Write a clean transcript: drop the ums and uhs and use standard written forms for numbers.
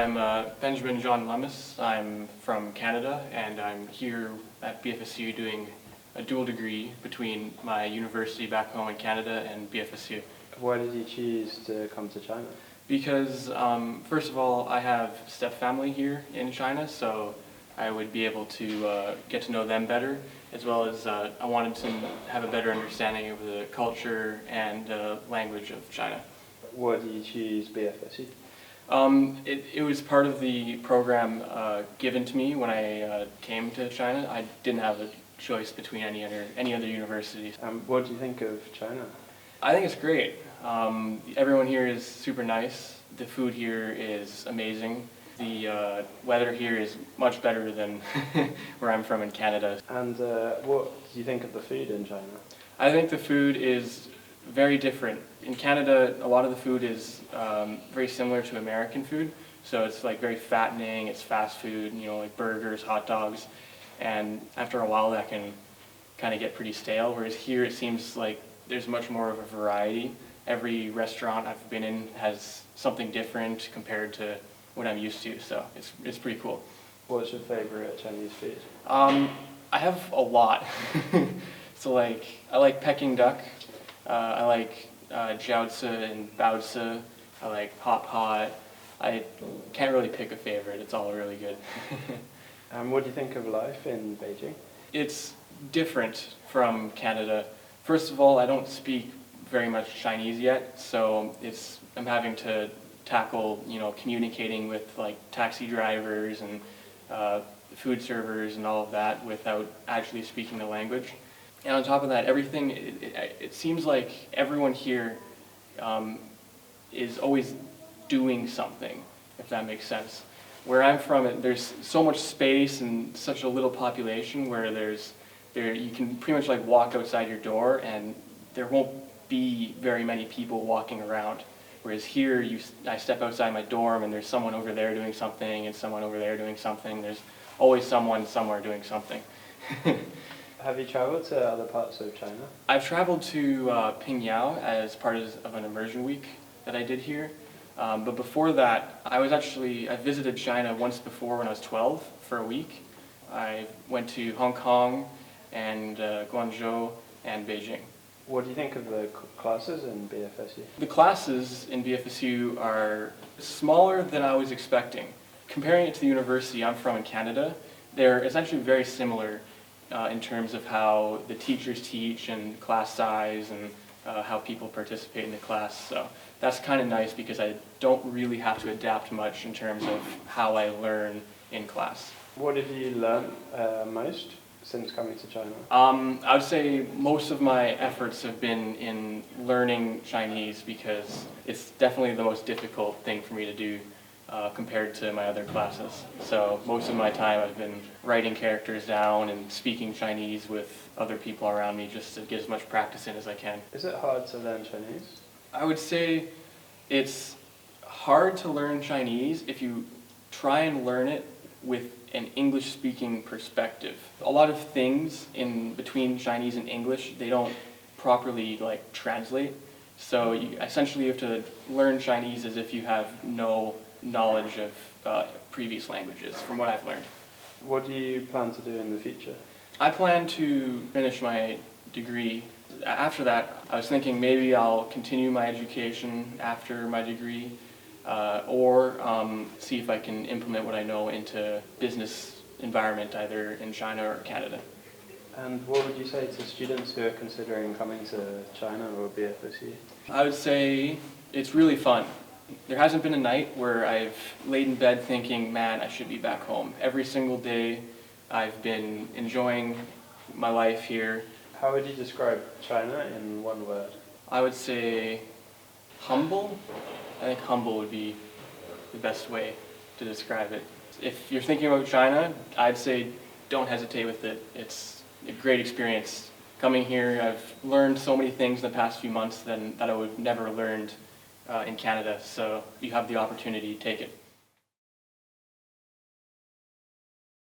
I'm Benjamin John Lemus. I'm from Canada, and I'm here at BFSU doing a dual degree between my university back home in Canada and BFSU. Why did you choose to come to China? Because, first of all, I have step family here in China, so I would be able to get to know them better, as well as I wanted to have a better understanding of the culture and language of China. Why did you choose BFSU? It was part of the program given to me when I came to China. I didn't have a choice between any other universities. What do you think of China? I think it's great. Everyone here is super nice. The food here is amazing. The weather here is much better than where I'm from in Canada. And what do you think of the food in China? I think the food is very different. In Canada, a lot of the food is very similar to American food. So it's like very fattening, it's fast food, like burgers, hot dogs. And after a while that can kind of get pretty stale, whereas here it seems like there's much more of a variety. Every restaurant I've been in has something different compared to what I'm used to, so it's pretty cool. What's your favorite Chinese food? I have a lot. So I like Peking duck, I like jiaozi and baozi, I like hot pot. I can't really pick a favorite, it's all really good. What do you think of life in Beijing? It's different from Canada. First of all, I don't speak very much Chinese yet, so I'm having to tackle, communicating with like taxi drivers and food servers and all of that without actually speaking the language. And on top of that, everything, it seems like everyone here is always doing something, if that makes sense. Where I'm from, there's so much space and such a little population where you can pretty much like walk outside your door and there won't be very many people walking around. Whereas here, I step outside my dorm and there's someone over there doing something and someone over there doing something. There's always someone somewhere doing something. Have you traveled to other parts of China? I've traveled to Pingyao as part of an immersion week that I did here. But before that, I visited China once before when I was 12 for a week. I went to Hong Kong and Guangzhou and Beijing. What do you think of the classes in BFSU? The classes in BFSU are smaller than I was expecting. Comparing it to the university I'm from in Canada, they're essentially very similar in terms of how the teachers teach and class size and how people participate in the class. So that's kind of nice because I don't really have to adapt much in terms of how I learn in class. What have you learned most since coming to China? I would say most of my efforts have been in learning Chinese because it's definitely the most difficult thing for me to do compared to my other classes. So most of my time I've been writing characters down and speaking Chinese with other people around me just to get as much practice in as I can. Is it hard to learn Chinese? I would say it's hard to learn Chinese if you try and learn it with an English-speaking perspective. A lot of things in between Chinese and English, they don't properly translate. So essentially you have to learn Chinese as if you have no knowledge of previous languages, from what I've learned. What do you plan to do in the future? I plan to finish my degree. After that, I was thinking maybe I'll continue my education after my degree, or see if I can implement what I know into business environment either in China or Canada. And what would you say to students who are considering coming to China or BFSU? I would say it's really fun. There hasn't been a night where I've laid in bed thinking, man, I should be back home. Every single day I've been enjoying my life here. How would you describe China in one word? I would say humble. I think humble would be the best way to describe it. If you're thinking about China, I'd say don't hesitate with it. It's a great experience. Coming here, I've learned so many things in the past few months that I would never learned in Canada, so you have the opportunity, take it.